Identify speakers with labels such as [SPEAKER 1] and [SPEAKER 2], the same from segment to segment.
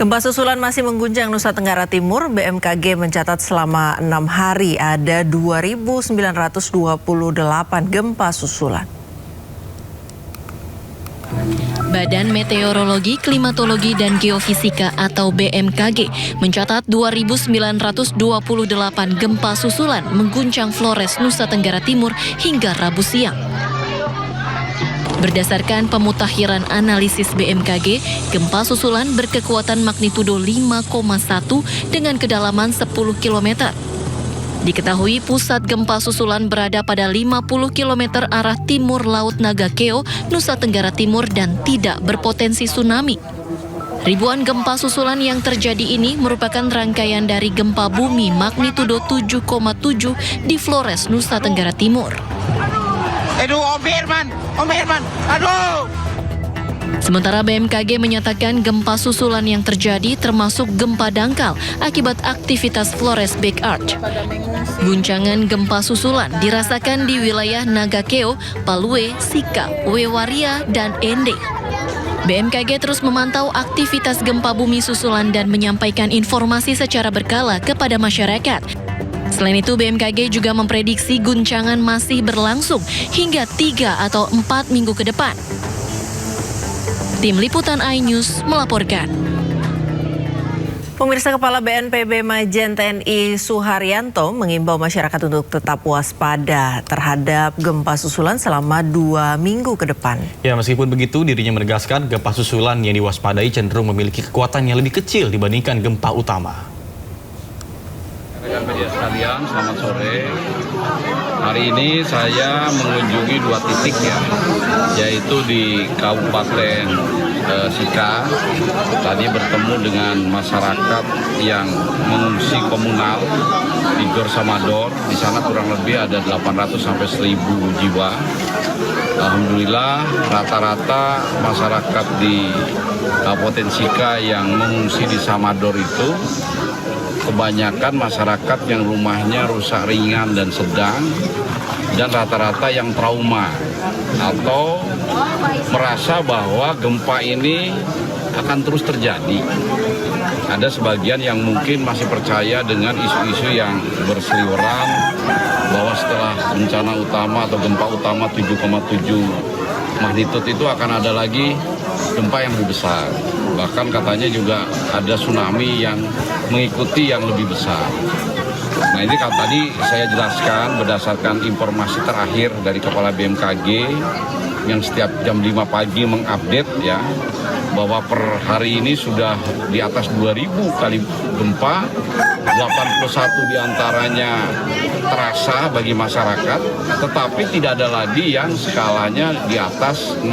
[SPEAKER 1] Gempa susulan masih mengguncang Nusa Tenggara Timur. BMKG mencatat selama 6 hari ada 2.928 gempa susulan.
[SPEAKER 2] Badan Meteorologi, Klimatologi, dan Geofisika atau BMKG mencatat 2.928 gempa susulan mengguncang Flores, Nusa Tenggara Timur hingga Rabu siang. Berdasarkan pemutakhiran analisis BMKG, gempa susulan berkekuatan magnitudo 5,1 dengan kedalaman 10 km. Diketahui pusat gempa susulan berada pada 50 km arah timur Laut Nagakeo, Nusa Tenggara Timur dan tidak berpotensi tsunami. Ribuan gempa susulan yang terjadi ini merupakan rangkaian dari gempa bumi magnitudo 7,7 di Flores, Nusa Tenggara Timur.
[SPEAKER 3] Aduh, Om Herman, aduh!
[SPEAKER 2] Sementara BMKG menyatakan gempa susulan yang terjadi termasuk gempa dangkal akibat aktivitas Flores Back Arch. Guncangan gempa susulan dirasakan di wilayah Nagakeo, Palue, Sika, Wewaria, dan Ende. BMKG terus memantau aktivitas gempa bumi susulan dan menyampaikan informasi secara berkala kepada masyarakat. Selain itu, BMKG juga memprediksi guncangan masih berlangsung hingga 3 atau 4 minggu ke depan. Tim Liputan iNews melaporkan.
[SPEAKER 1] Pemirsa, Kepala BNPB Majen TNI Suharyanto mengimbau masyarakat untuk tetap waspada terhadap gempa susulan selama 2 minggu ke depan.
[SPEAKER 4] Ya, meskipun begitu, dirinya menegaskan gempa susulan yang diwaspadai cenderung memiliki kekuatan yang lebih kecil dibandingkan gempa utama.
[SPEAKER 5] Rekan media sekalian, selamat sore. Hari ini saya mengunjungi 2 titik ya, yaitu di Kabupaten Sika. Tadi bertemu dengan masyarakat yang mengungsi komunal di Gor Samador. Di sana kurang lebih ada 800 sampai 1.000 jiwa. Alhamdulillah rata-rata masyarakat di Kabupaten Sika yang mengungsi di Samador itu kebanyakan masyarakat yang rumahnya rusak ringan dan sedang, dan rata-rata yang trauma atau merasa bahwa gempa ini akan terus terjadi. Ada sebagian yang mungkin masih percaya dengan isu-isu yang berseliweran bahwa setelah bencana utama atau gempa utama 7,7 magnitudo itu akan ada lagi gempa yang lebih besar. Bahkan katanya juga ada tsunami yang mengikuti yang lebih besar. Nah, ini kalau tadi saya jelaskan berdasarkan informasi terakhir dari Kepala BMKG yang setiap jam 5 pagi mengupdate ya, bahwa per hari ini sudah di atas 2.000 kali gempa, 81 diantaranya terasa bagi masyarakat, tetapi tidak ada lagi yang skalanya di atas 6,2.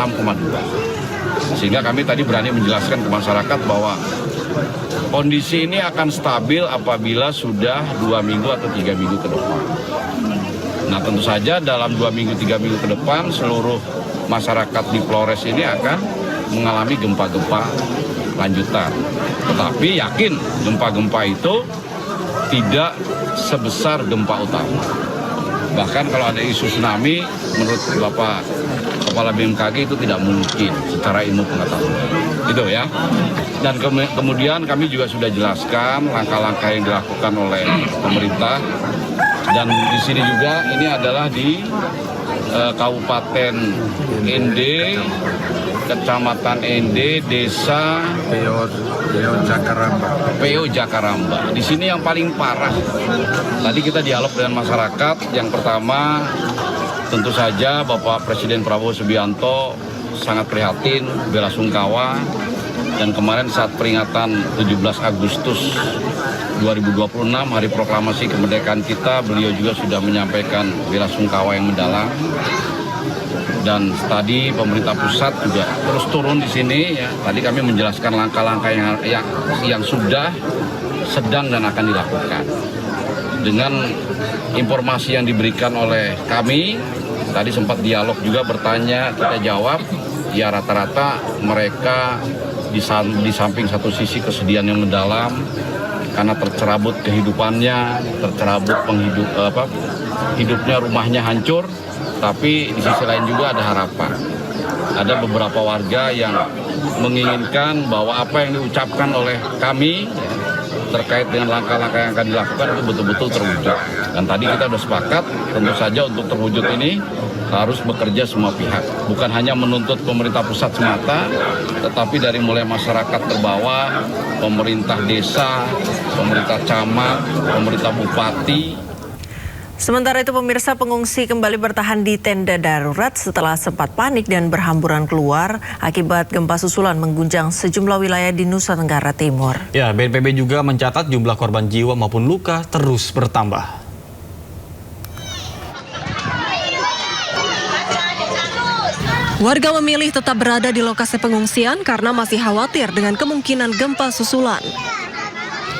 [SPEAKER 5] Sehingga kami tadi berani menjelaskan ke masyarakat bahwa kondisi ini akan stabil apabila sudah 2 minggu atau 3 minggu ke depan. Nah, tentu saja dalam 2 minggu, 3 minggu ke depan seluruh masyarakat di Flores ini akan mengalami gempa-gempa lanjutan. Tetapi yakin gempa-gempa itu tidak sebesar gempa utama. Bahkan kalau ada isu tsunami, menurut Bapak Kepala BMKG itu tidak mungkin secara ilmu pengetahuan. Itu ya. Dan kemudian kami juga sudah jelaskan langkah-langkah yang dilakukan oleh pemerintah. Dan di sini juga ini adalah di Kabupaten Ende, Kecamatan Ende, Desa PO Jakaramba. Di sini yang paling parah. Tadi kita dialog dengan masyarakat. Yang pertama, tentu saja Bapak Presiden Prabowo Subianto sangat prihatin, bela sungkawa. Dan kemarin saat peringatan 17 Agustus 2026, Hari Proklamasi Kemerdekaan kita, beliau juga sudah menyampaikan bela sungkawa yang mendalam. Dan tadi pemerintah pusat juga terus turun di sini. Ya. Tadi kami menjelaskan langkah-langkah yang sudah, sedang dan akan dilakukan. Dengan informasi yang diberikan oleh kami, tadi sempat dialog juga bertanya, kita jawab, ya rata-rata mereka di samping satu sisi kesedihan yang mendalam karena tercerabut kehidupannya, tercerabut hidupnya, rumahnya hancur, tapi di sisi lain juga ada harapan. Ada beberapa warga yang menginginkan bahwa apa yang diucapkan oleh kami terkait dengan langkah-langkah yang akan dilakukan itu betul-betul terwujud. Dan tadi kita sudah sepakat, tentu saja untuk terwujud ini harus bekerja semua pihak. Bukan hanya menuntut pemerintah pusat semata, tetapi dari mulai masyarakat terbawah, pemerintah desa, pemerintah camat, pemerintah bupati.
[SPEAKER 1] Sementara itu pemirsa, pengungsi kembali bertahan di tenda darurat setelah sempat panik dan berhamburan keluar akibat gempa susulan mengguncang sejumlah wilayah di Nusa Tenggara Timur.
[SPEAKER 4] Ya, BNPB juga mencatat jumlah korban jiwa maupun luka terus bertambah.
[SPEAKER 6] Warga memilih tetap berada di lokasi pengungsian karena masih khawatir dengan kemungkinan gempa susulan.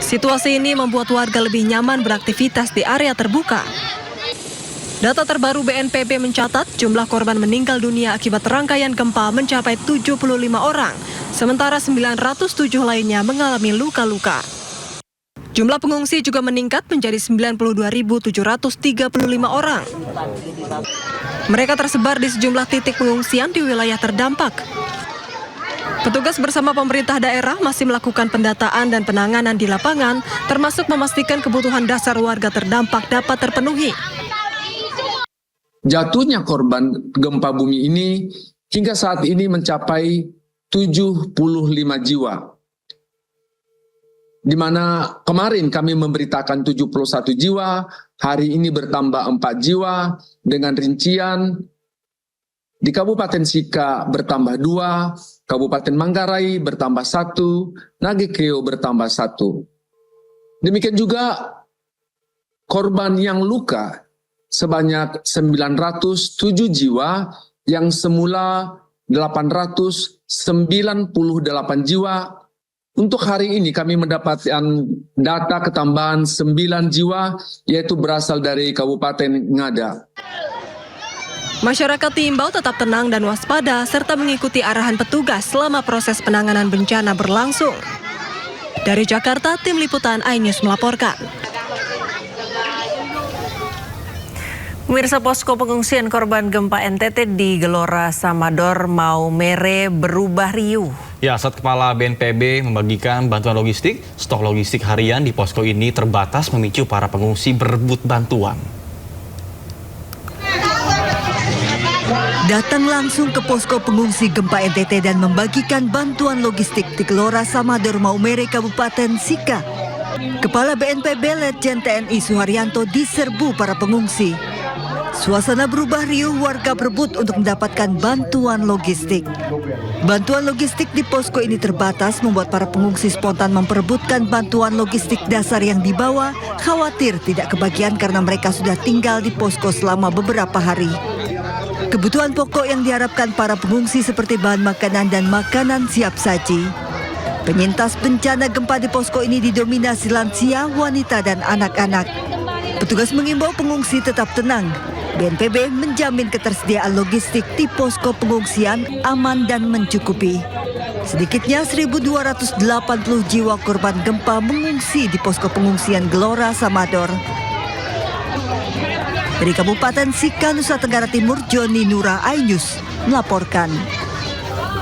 [SPEAKER 6] Situasi ini membuat warga lebih nyaman beraktivitas di area terbuka. Data terbaru BNPB mencatat jumlah korban meninggal dunia akibat rangkaian gempa mencapai 75 orang, sementara 907 lainnya mengalami luka-luka. Jumlah pengungsi juga meningkat menjadi 92.735 orang. Mereka tersebar di sejumlah titik pengungsian di wilayah terdampak. Petugas bersama pemerintah daerah masih melakukan pendataan dan penanganan di lapangan, termasuk memastikan kebutuhan dasar warga terdampak dapat terpenuhi.
[SPEAKER 7] Jatuhnya korban gempa bumi ini hingga saat ini mencapai 75 jiwa. Di mana kemarin kami memberitakan 71 jiwa, hari ini bertambah 4 jiwa, dengan rincian di Kabupaten Sika bertambah 2, Kabupaten Manggarai bertambah 1, Nagekeo bertambah 1. Demikian juga korban yang luka sebanyak 907 jiwa yang semula 898 jiwa. Untuk hari ini kami mendapatkan data ketambahan 9 jiwa yaitu berasal dari Kabupaten Ngada.
[SPEAKER 6] Masyarakat diimbau tetap tenang dan waspada serta mengikuti arahan petugas selama proses penanganan bencana berlangsung. Dari Jakarta, Tim Liputan iNews melaporkan.
[SPEAKER 1] Pemirsa, posko pengungsian korban gempa NTT di Gelora Samador Maumere berubah riuh.
[SPEAKER 4] Ya, saat Kepala BNPB membagikan bantuan logistik, stok logistik harian di posko ini terbatas memicu para pengungsi berebut bantuan.
[SPEAKER 8] Datang langsung ke posko pengungsi gempa NTT dan membagikan bantuan logistik di Gelora Samador Maumere, Kabupaten Sika. Kepala BNPB Letjen TNI Suharyanto diserbu para pengungsi. Suasana berubah riuh, warga berebut untuk mendapatkan bantuan logistik. Bantuan logistik di posko ini terbatas membuat para pengungsi spontan memperebutkan bantuan logistik dasar yang dibawa, khawatir tidak kebagian karena mereka sudah tinggal di posko selama beberapa hari. Kebutuhan pokok yang diharapkan para pengungsi seperti bahan makanan dan makanan siap saji. Penyintas bencana gempa di posko ini didominasi lansia, wanita, dan anak-anak. Petugas mengimbau pengungsi tetap tenang. BNPB menjamin ketersediaan logistik di posko pengungsian aman dan mencukupi. Sedikitnya 1.280 jiwa korban gempa mengungsi di posko pengungsian Gelora Samador. Dari Kabupaten Sika, Nusa Tenggara Timur, Joni Nura, iNews melaporkan.